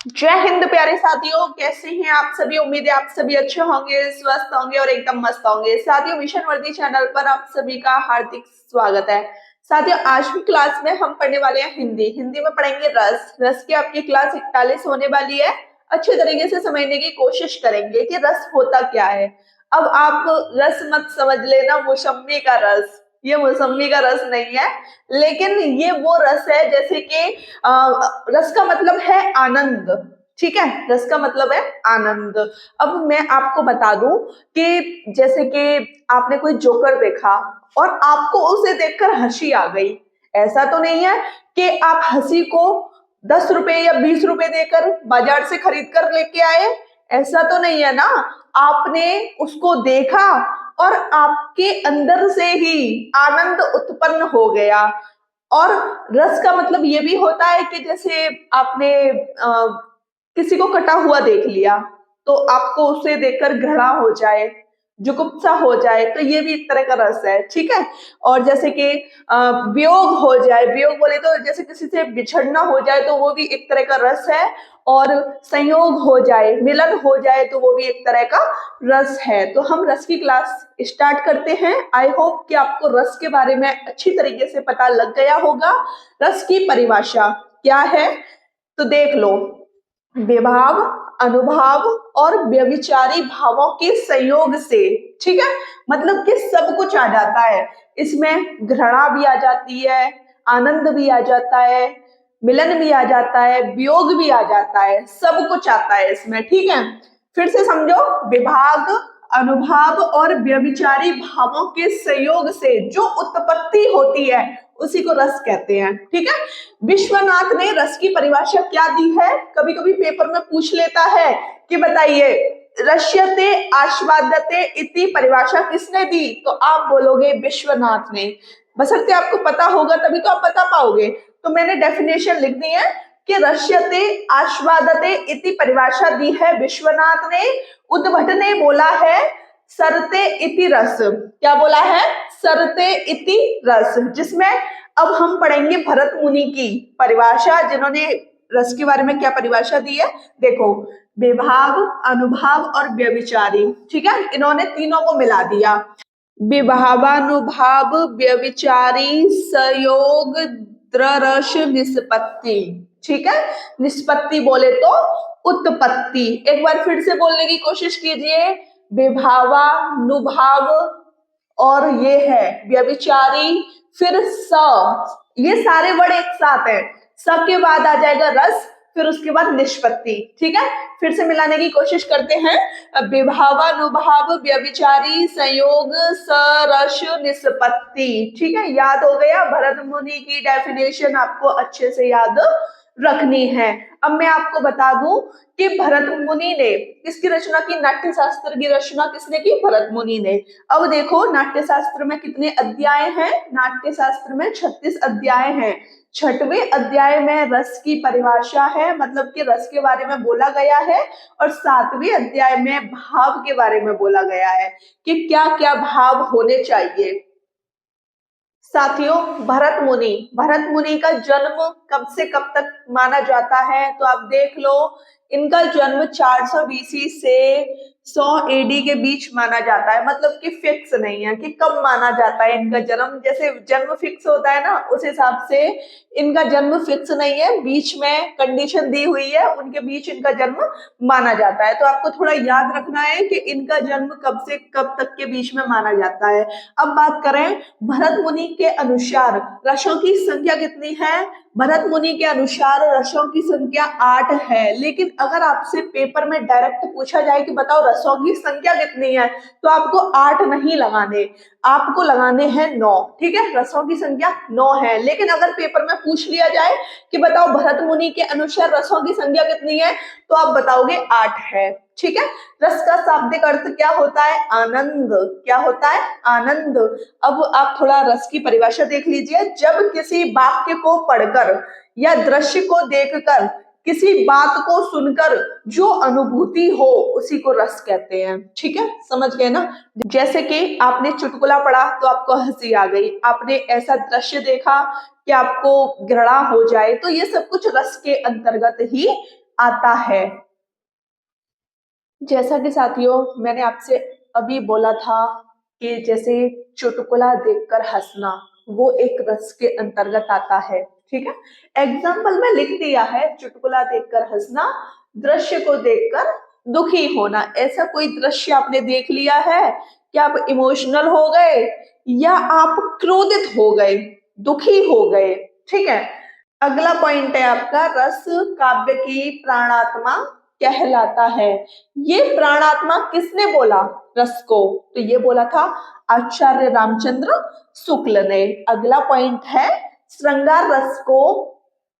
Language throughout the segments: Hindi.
जय हिंद प्यारे साथियों, कैसे हैं आप सभी। उम्मीद है आप सभी अच्छे होंगे, स्वस्थ होंगे और एकदम मस्त होंगे। साथियों, मिशन वर्दी चैनल पर आप सभी का हार्दिक स्वागत है। साथियों, आज की क्लास में हम पढ़ने वाले हैं हिंदी। हिंदी में पढ़ेंगे रस। रस की आपकी क्लास 41 होने वाली है। अच्छे तरीके से समझने की कोशिश करेंगे कि रस होता क्या है। अब आप रस मत समझ लेना मौसमी का रस, ये मौसमी का रस नहीं है, लेकिन ये वो रस है जैसे कि रस का मतलब है आनंद। ठीक है, रस का मतलब है आनंद। अब मैं आपको बता दूं कि जैसे कि आपने कोई जोकर देखा और आपको उसे देखकर हंसी आ गई। ऐसा तो नहीं है कि आप हंसी को 10 रुपए या 20 रुपए देकर बाजार से खरीद कर लेके आए। ऐसा तो नहीं है ना। आपने उसको देखा और आपके अंदर से ही आनंद उत्पन्न हो गया। और रस का मतलब ये भी होता है कि जैसे आपने किसी को कटा हुआ देख लिया तो आपको उसे देखकर घृणा हो जाए, जुगुप्सा हो जाए, तो ये भी एक तरह का रस है। ठीक है। और जैसे कि वियोग हो जाए, वियोग बोले तो जैसे किसी से बिछड़ना हो जाए तो वो भी एक तरह का रस है। और संयोग हो जाए, मिलन हो जाए तो वो भी एक तरह का रस है। तो हम रस की क्लास स्टार्ट करते हैं। आई होप कि आपको रस के बारे में अच्छी तरीके से पता लग गया होगा। रस की परिभाषा क्या है तो देख लो। विभाव, अनुभाव और व्यभिचारी भावों के संयोग से, ठीक है, मतलब कि सब कुछ आ जाता है इसमें। घृणा भी आ जाती है, आनंद भी आ जाता है, मिलन भी आ जाता है, वियोग भी आ जाता है, सब कुछ आता है इसमें। ठीक है, फिर से समझो। विभाग, अनुभाव और व्यभिचारी भावों के संयोग से जो उत्पत्ति होती है उसी को रस कहते हैं। ठीक है। विश्वनाथ ने रस की परिभाषा क्या दी है, कभी कभी पेपर में पूछ लेता है कि बताइए रस्यते आस्वाद्यते इति परिभाषा किसने दी, तो आप बोलोगे विश्वनाथ ने। बशर्ते आपको पता होगा तभी तो आप बता पाओगे। तो मैंने डेफिनेशन लिख दी है कि रस्यते आस्वादते इति परिभाषा दी है विश्वनाथ ने। उद्भट ने बोला है सरते इति रस। क्या बोला है? सरते इति रस, जिसमें अब हम पढ़ेंगे भरत मुनि की परिभाषा, जिन्होंने रस के बारे में क्या परिभाषा दी है। देखो, विभाव, अनुभाव और व्यभिचारी, ठीक है, इन्होंने तीनों को मिला दिया। विभावानुभाव व्यभिचारी संयोग द्ररस निष्पत्ति। ठीक है, निष्पत्ति बोले तो उत्पत्ति। एक बार फिर से बोलने की कोशिश कीजिए। विभावानुभाव और ये है व्यभिचारी, फिर स, ये सारे वर्ड एक साथ है। स के बाद आ जाएगा रस, फिर उसके बाद निष्पत्ति। ठीक है, फिर से मिलाने की कोशिश करते हैं। विभावानुभाव व्यभिचारी संयोग सरस निष्पत्ति। ठीक है, याद हो गया। भरत मुनि की डेफिनेशन आपको अच्छे से याद रखनी है। अब मैं आपको बता दूं कि भरत मुनि ने किसकी रचना की, नाट्य शास्त्र की रचना किसने की? भरत मुनि ने। अब देखो, नाट्य शास्त्र में कितने अध्याय हैं? नाट्य शास्त्र में 36 अध्याय हैं। 6वें अध्याय में रस की परिभाषा है, मतलब कि रस के बारे में बोला गया है। और 7वें अध्याय में भाव के बारे में बोला गया है कि क्या क्या भाव होने चाहिए। साथियों, भरत मुनि का जन्म कब से कब तक माना जाता है तो आप देख लो। इनका जन्म 400 बीसी से 100 एडी के बीच माना जाता है। मतलब कि फिक्स नहीं है कि कब माना जाता है इनका जन्म। जैसे जन्म फिक्स होता है ना, उस हिसाब से इनका जन्म फिक्स नहीं है, बीच में कंडीशन दी हुई है, उनके बीच इनका जन्म माना जाता है। तो आपको थोड़ा याद रखना है कि इनका जन्म कब से कब तक के बीच में माना जाता है। अब बात करें भरत मुनि के अनुसार रसों की संख्या कितनी है। भरत मुनि के अनुसार रसों की संख्या 8 है। लेकिन अगर आपसे पेपर में डायरेक्ट पूछा जाए कि बताओ रसों की संख्या कितनी है, तो आपको 8 नहीं लगाने, आपको लगाने हैं 9। ठीक है, रसों की संख्या 9 है। लेकिन अगर पेपर में पूछ लिया जाए कि बताओ भरत मुनि के अनुसार रसों की संख्या कितनी है, तो आप बताओगे 8 है। ठीक है, रस का शाब्दिक अर्थ क्या होता है? आनंद। क्या होता है? आनंद। अब आप थोड़ा रस की परिभाषा देख लीजिए। जब किसी वाक्य को पढ़कर या दृश्य को देखकर, किसी बात को सुनकर जो अनुभूति हो उसी को रस कहते हैं। ठीक है, समझ गए ना। जैसे कि आपने चुटकुला पढ़ा तो आपको हंसी आ गई, आपने ऐसा दृश्य देखा कि आपको घृणा हो जाए, तो ये सब कुछ रस के अंतर्गत ही आता है। जैसा कि साथियों मैंने आपसे अभी बोला था कि जैसे चुटकुला देखकर हंसना वो एक रस के अंतर्गत आता है, ठीक है। एग्जाम्पल में लिख दिया है, चुटकुला देखकर हंसना, दृश्य को देखकर दुखी होना। ऐसा कोई दृश्य आपने देख लिया है कि आप इमोशनल हो गए या आप क्रोधित हो गए, दुखी हो गए, ठीक है। अगला पॉइंट है आपका, रस काव्य की प्राणात्मा कहलाता है। ये प्राणात्मा किसने बोला रस को? तो ये बोला था आचार्य रामचंद्र शुक्ल ने। अगला पॉइंट है, श्रृंगार रस को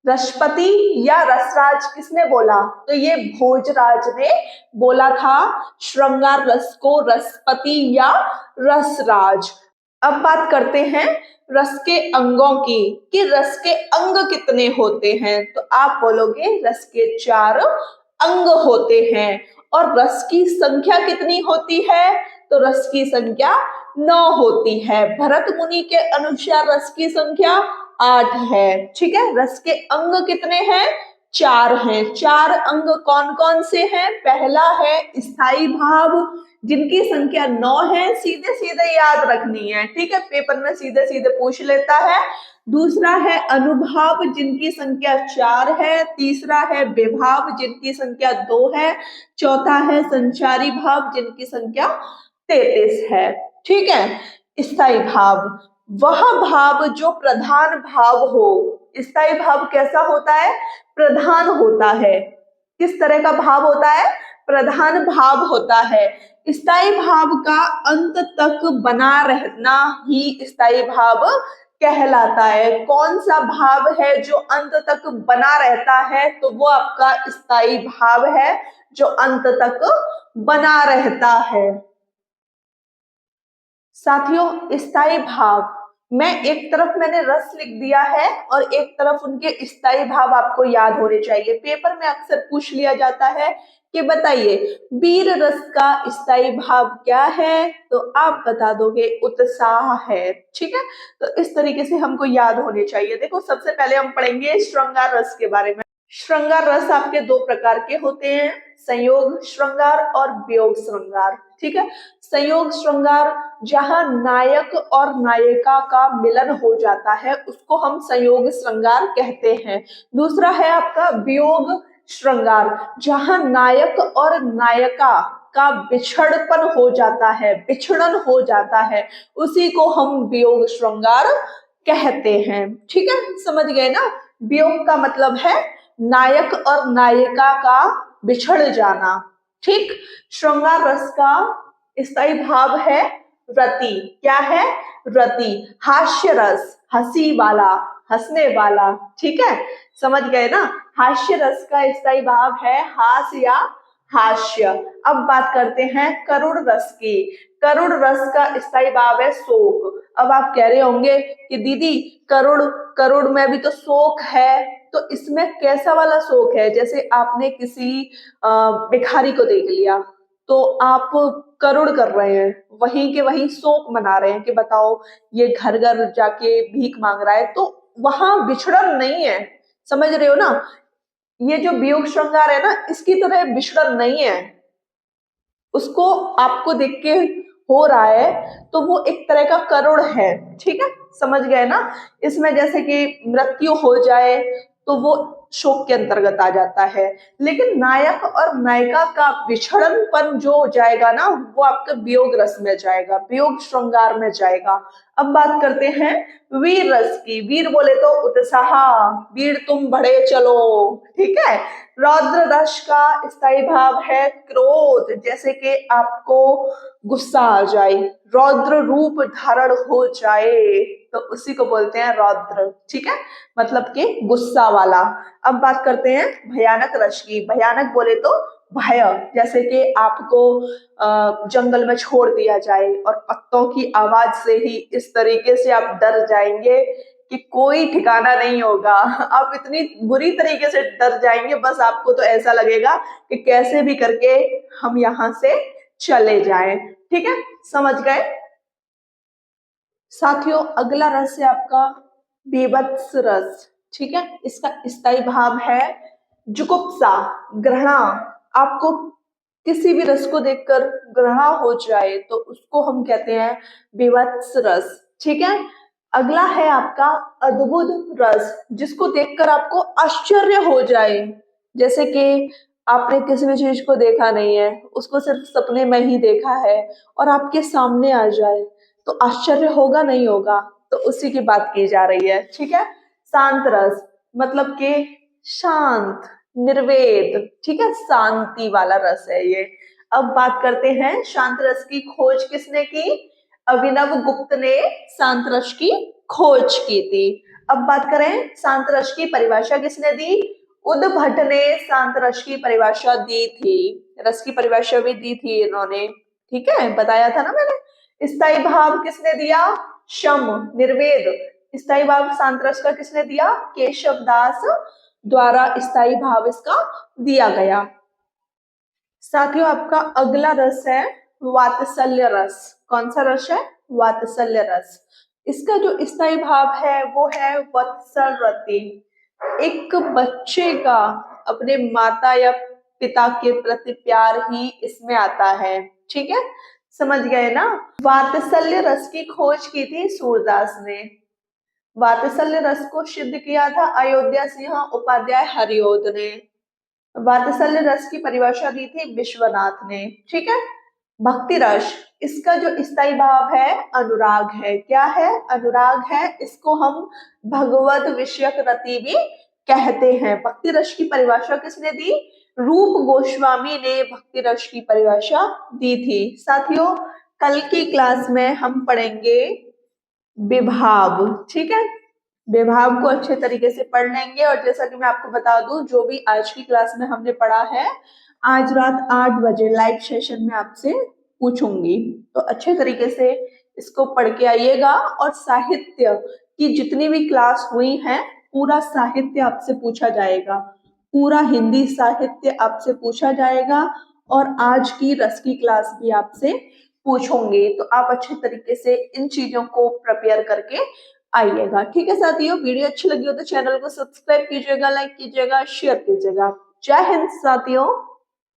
रसपति या रसराज किसने बोला? तो ये भोजराज ने बोला था श्रृंगार रस को रसपति या रसराज। अब बात करते हैं रस के अंगों की, कि रस के अंग कितने होते हैं? तो आप बोलोगे रस के 4 अंग होते हैं। और रस की संख्या कितनी होती है? तो रस की संख्या 9 होती है। भरत मुनि के अनुसार रस की संख्या 8 है, ठीक है। रस के अंग कितने हैं? 4 हैं। 4 अंग कौन कौन से हैं? पहला है स्थायी भाव, जिनकी संख्या 9 है, सीधे सीधे याद रखनी है, ठीक है, पेपर में सीधे सीधे पूछ लेता है। दूसरा है अनुभाव, जिनकी संख्या 4 है। तीसरा है विभाव, जिनकी संख्या 2 है। चौथा है संचारी भाव, जिनकी संख्या 33 है, ठीक है। स्थायी भाव वह भाव जो प्रधान भाव हो। स्थायी भाव कैसा होता है? प्रधान होता है। किस तरह का भाव होता है? प्रधान भाव होता है। स्थायी भाव का अंत तक बना रहना ही स्थायी भाव कहलाता है। कौन सा भाव है जो अंत तक बना रहता है? तो वो आपका स्थायी भाव है जो अंत तक बना रहता है। साथियों स्थायी भाव में एक तरफ मैंने रस लिख दिया है और एक तरफ उनके स्थायी भाव आपको याद होने चाहिए। पेपर में अक्सर पूछ लिया जाता है कि बताइए वीर रस का स्थायी भाव क्या है? तो आप बता दोगे उत्साह है, ठीक है। तो इस तरीके से हमको याद होने चाहिए। देखो सबसे पहले हम पढ़ेंगे श्रृंगार रस के बारे में। श्रृंगार रस आपके 2 प्रकार के होते हैं, संयोग श्रृंगार और वियोग श्रृंगार, ठीक है। संयोग श्रृंगार जहां नायक और नायिका का मिलन हो जाता है उसको हम संयोग श्रृंगार कहते हैं। दूसरा है आपका वियोग श्रृंगार, जहां नायक और नायिका का बिछड़पन हो जाता है, बिछड़न हो जाता है, उसी को हम वियोग श्रृंगार कहते हैं, ठीक है। समझ गए ना? वियोग का मतलब है नायक और नायिका का बिछड़ जाना, ठीक। श्रृंगार रस का स्थायी भाव है रति। क्या है? रति। हास्य रस, हंसी वाला, हंसने वाला, ठीक है। समझ गए ना? हास्य रस का स्थायी भाव है हास्य या हास्य। अब बात करते हैं करुण रस की। करुण रस का स्थायी भाव है शोक। अब आप कह रहे होंगे कि दीदी करुण करुण में भी तो शोक है, तो इसमें कैसा वाला शोक है? जैसे आपने किसी भिखारी को देख लिया तो आप करुण कर रहे हैं, वहीं के वहीं शोक मना रहे हैं कि बताओ ये घर घर जाके भीख मांग रहा है, तो वहां बिछड़न नहीं है। समझ रहे हो ना? ये जो वियोग श्रृंगार है ना, इसकी तरह बिछड़न नहीं है। उसको आपको देख के हो रहा है तो वो एक तरह का करुण है, ठीक है। समझ गए ना? इसमें जैसे कि मृत्यु हो जाए तो वो शोक के अंतर्गत आ जाता है, लेकिन नायक और नायिका का बिछड़नपन जो हो जाएगा ना, वो आपका वियोग रस में जाएगा, वियोग श्रृंगार में जाएगा। अब बात करते हैं वीर रस की। वीर बोले तो उत्साह, वीर तुम बढ़े चलो, ठीक है। रौद्र रस का स्थायी भाव है क्रोध, जैसे कि आपको गुस्सा आ जाए, रौद्र रूप धारण हो जाए, तो उसी को बोलते हैं रौद्र, ठीक है, मतलब कि गुस्सा वाला। अब बात करते हैं भयानक रस की। भयानक बोले तो भय, जैसे कि आपको जंगल में छोड़ दिया जाए और पत्तों की आवाज से ही इस तरीके से आप डर जाएंगे कि कोई ठिकाना नहीं होगा। आप इतनी बुरी तरीके से डर जाएंगे, बस आपको तो ऐसा लगेगा कि कैसे भी करके हम यहाँ से चले जाएं, ठीक है। समझ गए? साथियों अगला रस है आपका बीभत्स रस, ठीक है। इसका स्थायी भाव है जुगुप्सा, घृणा, आपको किसी भी रस को देखकर घृणा हो जाए तो उसको हम कहते हैं बीभत्स रस। ठीक है, अगला है आपका अद्भुत रस, जिसको देखकर आपको आश्चर्य हो जाए, जैसे कि आपने किसी भी चीज को देखा नहीं है, उसको सिर्फ सपने में ही देखा है और आपके सामने आ जाए तो आश्चर्य होगा नहीं होगा, तो उसी की बात की जा रही है। ठीक है, शांत रस मतलब कि शांत, निर्वेद, ठीक है, शांति वाला रस है ये। अब बात करते हैं शांत रस की खोज किसने की? अभिनव गुप्त ने शांत रस की खोज की थी। अब बात करें शांत रस की परिभाषा किसने दी? उद्भट ने शांत रस की परिभाषा दी थी, रस की परिभाषा भी दी थी इन्होंने। ठीक है, बताया था ना मैंने। स्थायी भाव किसने दिया? शम, निर्वेद। स्थायी भाव शांत रस का किसने दिया? केशव दास द्वारा स्थायी भाव इसका दिया गया। साथियों, आपका अगला रस है वात्सल्य रस। कौन सा रस है? वात्सल्य रस। इसका जो स्थायी भाव है वो है वत्सल रति। एक बच्चे का अपने माता या पिता के प्रति प्यार ही इसमें आता है। ठीक है, समझ गए ना? वात्सल्य रस की खोज की थी सूरदास ने। वात्सल्य रस को सिद्ध किया था अयोध्या सिंह उपाध्याय हरिओद ने। वात्सल्य रस की परिभाषा दी थी विश्वनाथ ने। ठीक है, भक्ति रस, इसका जो स्थायी भाव है अनुराग है। क्या है? अनुराग है। इसको हम भगवत विषयक रति भी कहते हैं। भक्ति रस की परिभाषा किसने दी? रूप गोस्वामी ने भक्ति रस की परिभाषा दी थी। साथियों, कल की क्लास में हम पढ़ेंगे विभाव। ठीक है, विभाव को अच्छे तरीके से पढ़ लेंगे। और जैसा कि मैं आपको बता दूं, जो भी आज की क्लास में हमने पढ़ा है, आज रात 8 बजे लाइव सेशन में आपसे पूछूंगी, तो अच्छे तरीके से इसको पढ़ के आइएगा। और साहित्य की जितनी भी क्लास हुई है, पूरा साहित्य आपसे पूछा जाएगा, पूरा हिंदी साहित्य आपसे पूछा जाएगा। और आज की रस की क्लास भी आपसे पूछूंगी, तो आप अच्छे तरीके से इन चीजों को प्रिपेयर करके आइएगा। ठीक है साथियों, वीडियो अच्छी लगी हो तो चैनल को सब्सक्राइब कीजिएगा, लाइक कीजिएगा, शेयर कीजिएगा। जय हिंद साथियों।